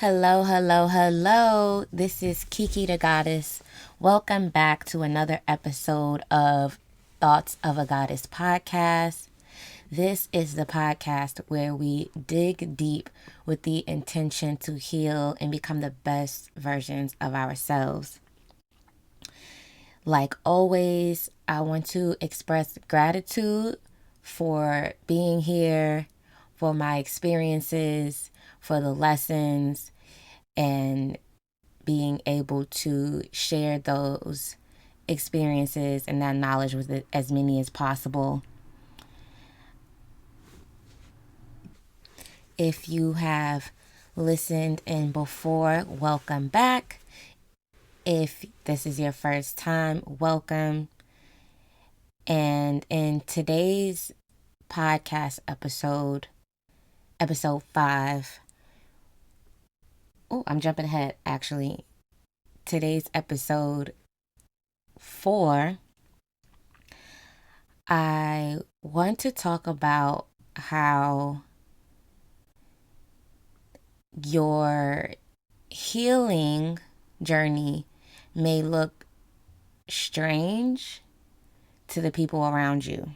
Hello, hello, hello. This is Kiki the Goddess. Welcome back to another episode of Thoughts of a Goddess podcast. This is the podcast where we dig deep with the intention to heal and become the best versions of ourselves. Like always, I want to express gratitude for being here, for my experiences, for the lessons, and being able to share those experiences and that knowledge with as many as possible. If you have listened in before, welcome back. If this is your first time, welcome. And in today's podcast episode 5, I'm jumping ahead actually. Today's episode 4, I want to talk about how your healing journey may look strange to the people around you.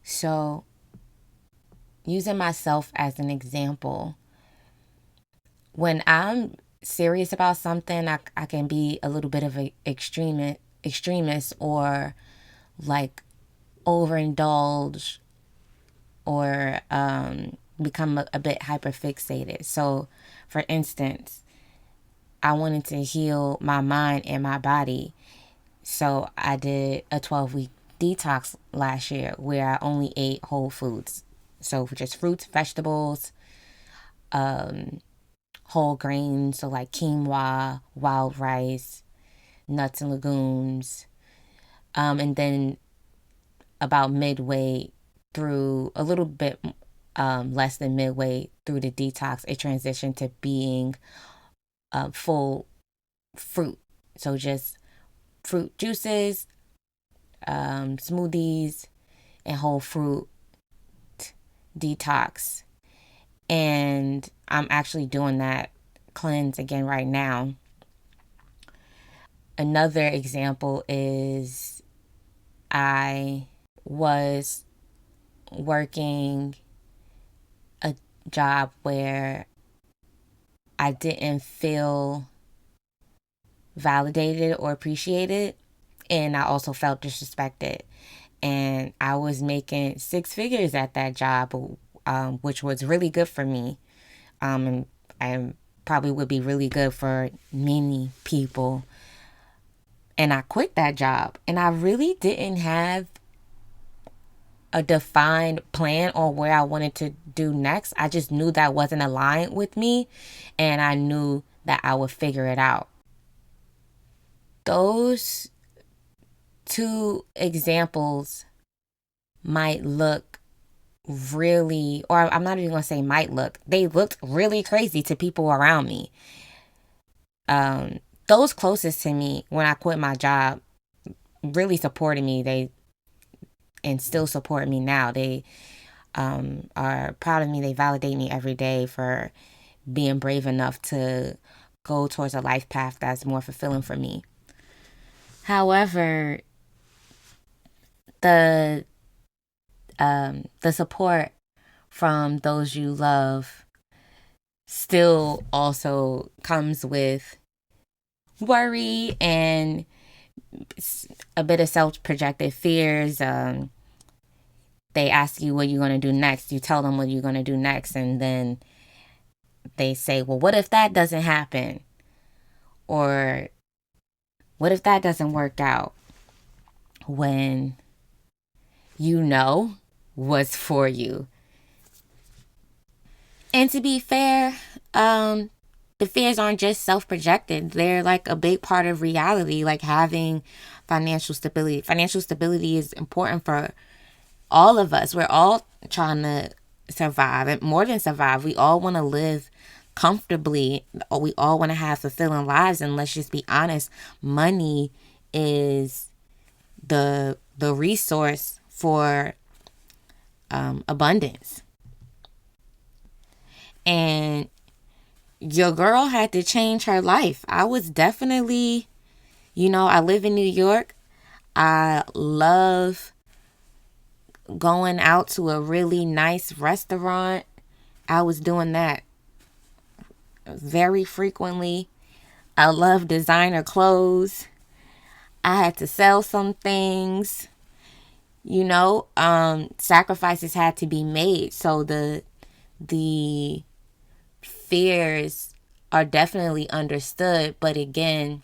So, using myself as an example, when I'm serious about something, I can be a little bit of an extremist or like overindulge or become a bit hyperfixated. So, for instance, I wanted to heal my mind and my body. So I did a 12-week detox last year where I only ate whole foods. So just fruits, vegetables, whole grains, so like quinoa, wild rice, nuts and legumes. And then about midway through, a little bit less than midway through the detox, it transitioned to being full fruit. So just fruit juices, smoothies, and whole fruit detox. And I'm actually doing that cleanse again right now. Another example is I was working a job where I didn't feel validated or appreciated, and I also felt disrespected. And I was making 6 figures at that job, which was really good for me, and probably would be really good for many people. And I quit that job, and I really didn't have a defined plan on where I wanted to do next. I just knew that wasn't aligned with me, and I knew that I would figure it out. Those two examples might look really, or I'm not even going to say might look, they looked really crazy to people around me. Those closest to me when I quit my job really supported me. They and still support me now. They are proud of me. They validate me every day for being brave enough to go towards a life path that's more fulfilling for me. However, the support from those you love still also comes with worry and a bit of self-projected fears. They ask you what you're going to do next. You tell them what you're going to do next, and then they say, well, what if that doesn't happen? Or what if that doesn't work out? When you know what's for you. And to be fair, the fears aren't just self-projected. They're like a big part of reality, like having financial stability. Financial stability is important for all of us. We're all trying to survive, and more than survive, we all want to live comfortably. We all want to have fulfilling lives, and let's just be honest, money is the resource for abundance. And your girl had to change her life. I was definitely, I live in New York. I love going out to a really nice restaurant. I was doing that very frequently. I love designer clothes. I had to sell some things. Sacrifices had to be made. So the fears are definitely understood. But again,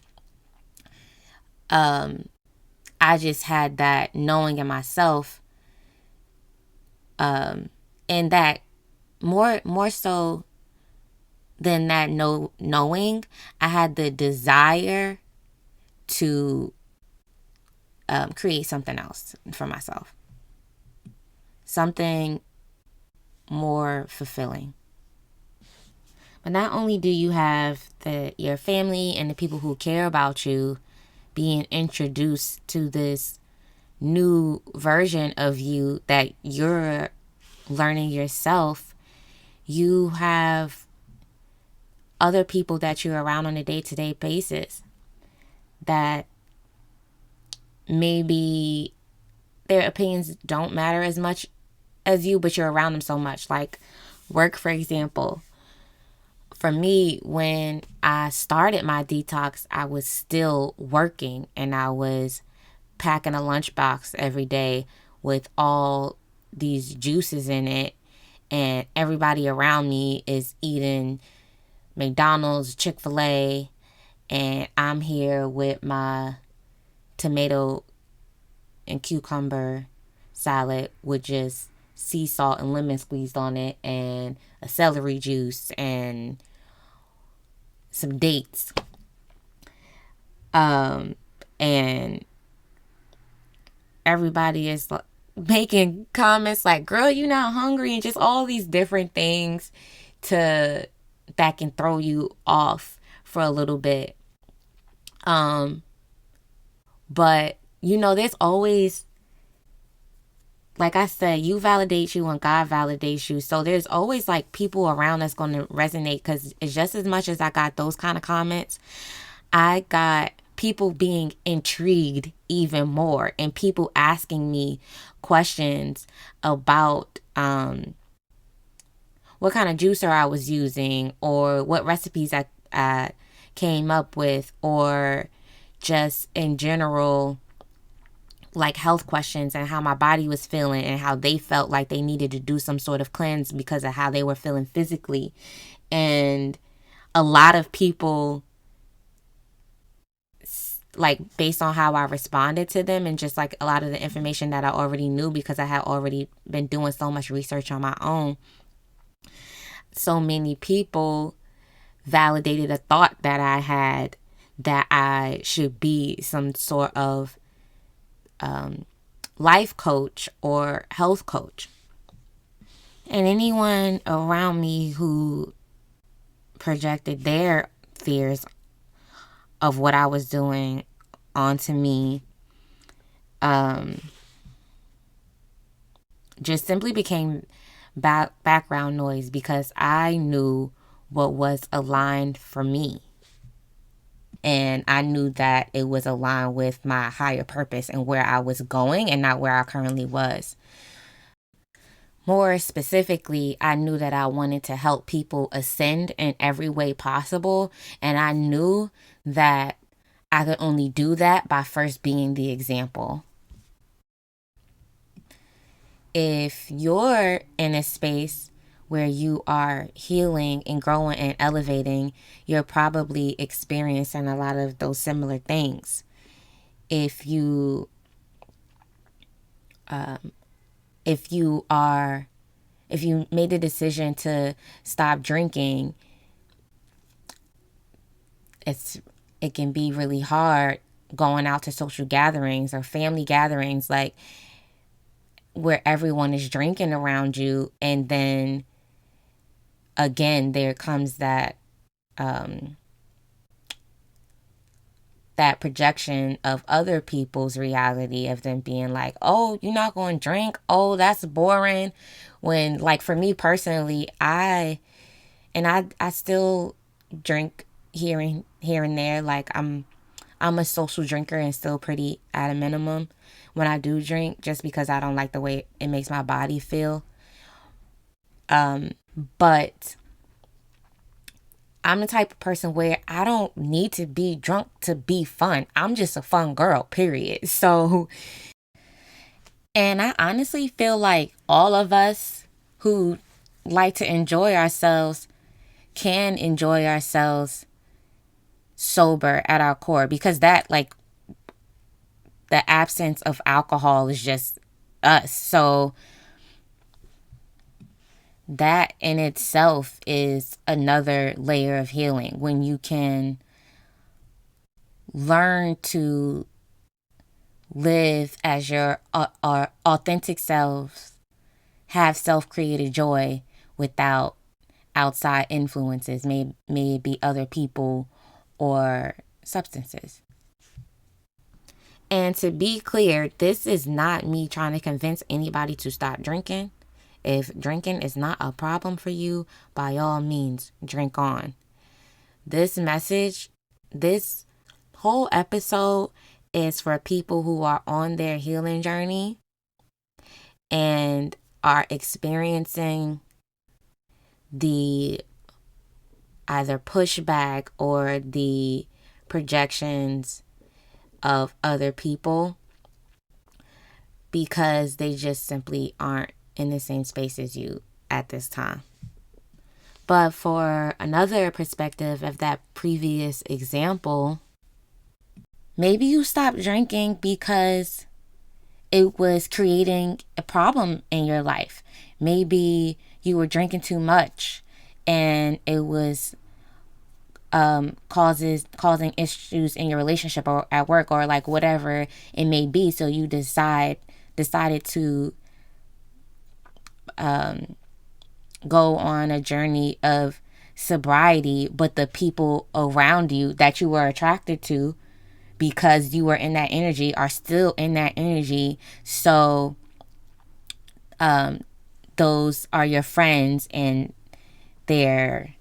I just had that knowing in myself, and that more so than that knowing, I had the desire to create something else for myself, something more fulfilling. But not only do you have your family and the people who care about you being introduced to this new version of you that you're learning yourself, you have other people that you're around on a day-to-day basis that maybe their opinions don't matter as much as you, but you're around them so much. Like work, for example. For me, when I started my detox, I was still working and I was packing a lunchbox every day with all these juices in it, and everybody around me is eating McDonald's, Chick-fil-A, and I'm here with my tomato and cucumber salad with just sea salt and lemon squeezed on it, and a celery juice and some dates. And everybody is making comments like, girl, you not hungry, and just all these different things that can throw you off for a little bit. But there's always, like I said, you validate you and God validates you. So there's always like people around that's going to resonate, because it's just as much as I got those kind of comments, I got people being intrigued even more, and people asking me questions about what kind of juicer I was using, or what recipes I came up with, or just in general, like health questions and how my body was feeling and how they felt like they needed to do some sort of cleanse because of how they were feeling physically. And a lot of people, like based on how I responded to them and just like a lot of the information that I already knew, because I had already been doing so much research on my own, so many people validated a thought that I had, that I should be some sort of life coach or health coach. And anyone around me who projected their fears of what I was doing onto me just simply became background noise, because I knew what was aligned for me. And I knew that it was aligned with my higher purpose and where I was going, and not where I currently was. More specifically, I knew that I wanted to help people ascend in every way possible. And I knew that I could only do that by first being the example. If you're in a space where you are healing and growing and elevating, you're probably experiencing a lot of those similar things. If you made the decision to stop drinking, it can be really hard going out to social gatherings or family gatherings, like where everyone is drinking around you, and then again there comes that that projection of other people's reality, of them being like, oh, you're not going to drink, oh, that's boring. When, like, for me personally, I And I still drink here and there. Like I'm a social drinker and still pretty at a minimum when I do drink, just because I don't like the way it makes my body feel. But I'm the type of person where I don't need to be drunk to be fun. I'm just a fun girl, period. So, and I honestly feel like all of us who like to enjoy ourselves can enjoy ourselves sober at our core, because that, like, the absence of alcohol is just us. So that in itself is another layer of healing, when you can learn to live as your authentic selves, have self-created joy without outside influences, may it be other people or substances. And to be clear, this is not me trying to convince anybody to stop drinking. If drinking is not a problem for you, by all means, drink on. This message, this whole episode is for people who are on their healing journey and are experiencing the either pushback or the projections of other people, because they just simply aren't in the same space as you at this time. But for another perspective of that previous example, maybe you stopped drinking because it was creating a problem in your life. Maybe you were drinking too much and it was causing issues in your relationship or at work, or like whatever it may be. So you decided to go on a journey of sobriety, but the people around you that you were attracted to, because you were in that energy, are still in that energy. So those are your friends, and they're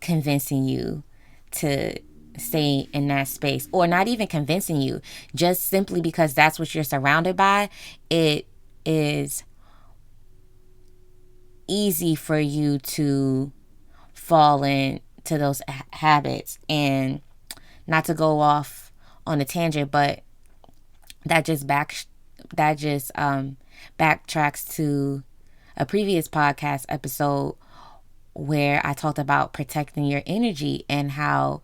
convincing you to stay in that space, or not even convincing you, just simply because that's what you're surrounded by. It is easy for you to fall into those habits. And not to go off on a tangent, but that just backtracks to a previous podcast episode where I talked about protecting your energy and how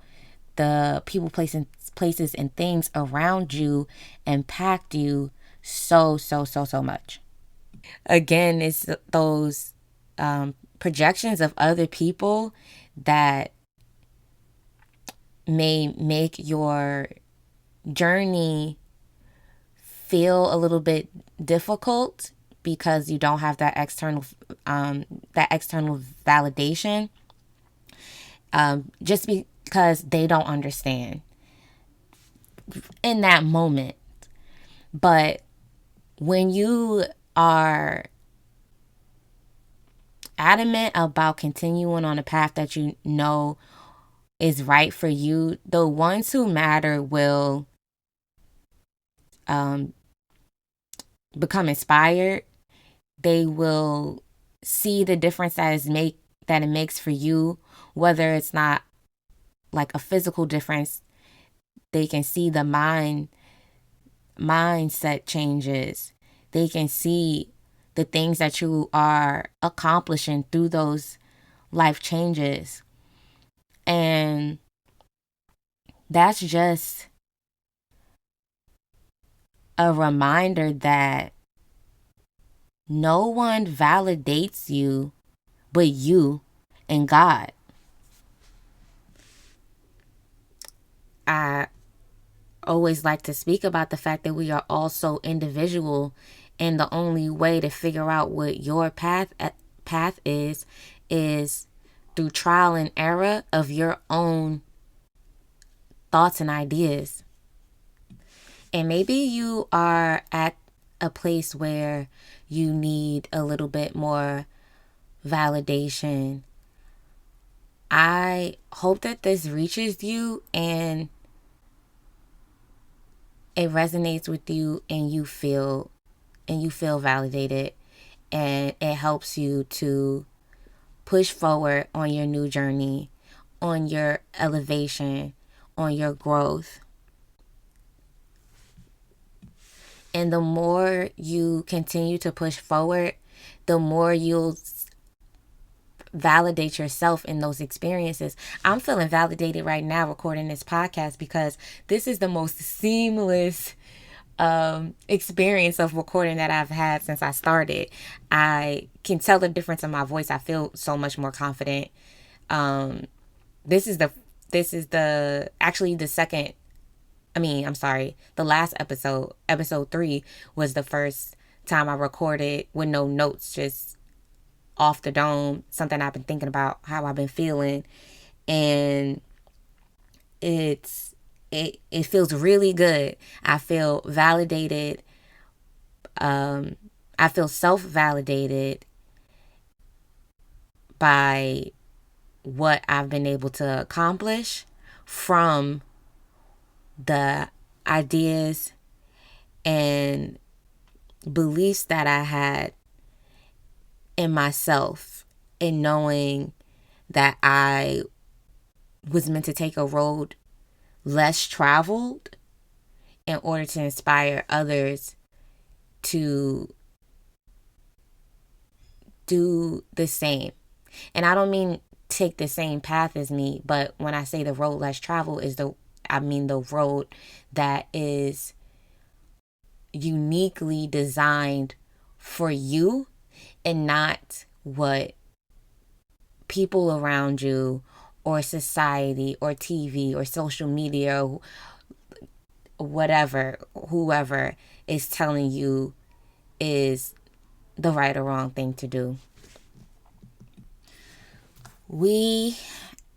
the people, places, and things around you impact you so much. Again, it's those projections of other people that may make your journey feel a little bit difficult, because you don't have that external validation, just because they don't understand in that moment. But when you are adamant about continuing on a path that you know is right for you, the ones who matter will become inspired. They will see the difference that it makes for you, whether it's not like a physical difference. They can see the mindset changes. They can see the things that you are accomplishing through those life changes. And that's just a reminder that no one validates you but you and God. I always like to speak about the fact that we are all so individual, and the only way to figure out what your path is through trial and error of your own thoughts and ideas. And maybe you are at a place where you need a little bit more validation I hope that this reaches you and it resonates with you, and you feel validated, and it helps you to push forward on your new journey, on your elevation, on your growth. And the more you continue to push forward, the more you'll validate yourself in those experiences. I'm feeling validated right now recording this podcast because this is the most seamless experience of recording that I've had since I started. I can tell the difference in my voice. I feel so much more confident. Um, this is the actually the second. I'm sorry. The last episode 3, was the first time I recorded with no notes, just off the dome, something I've been thinking about, how I've been feeling, and it feels really good. I feel validated. I feel self-validated by what I've been able to accomplish from the ideas and beliefs that I had in myself, and knowing that I was meant to take a road less traveled in order to inspire others to do the same. And I don't mean take the same path as me, but when I say the road less traveled, I mean the road that is uniquely designed for you, and not what people around you or society or TV or social media or whatever, whoever is telling you is the right or wrong thing to do. We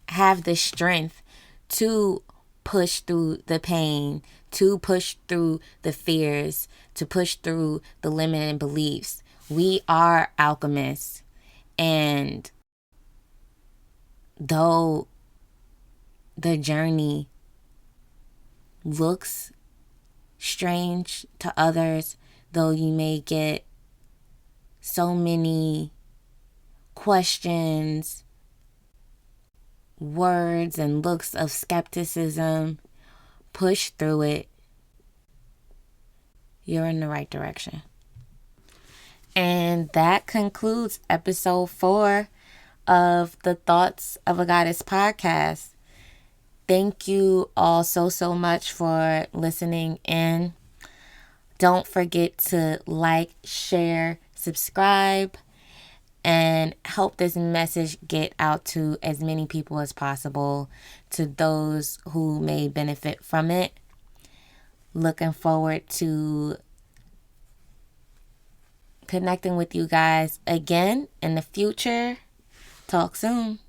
have the strength to push through the pain, to push through the fears, to push through the limiting beliefs. We are alchemists. And though the journey looks strange to others, though you may get so many questions, words, and looks of skepticism, push through it. You're in the right direction. And that concludes episode 4 of the Thoughts of a Goddess podcast. Thank you all so much for listening in. Don't forget to like, share, subscribe, and help this message get out to as many people as possible, to those who may benefit from it. Looking forward to connecting with you guys again in the future. Talk soon.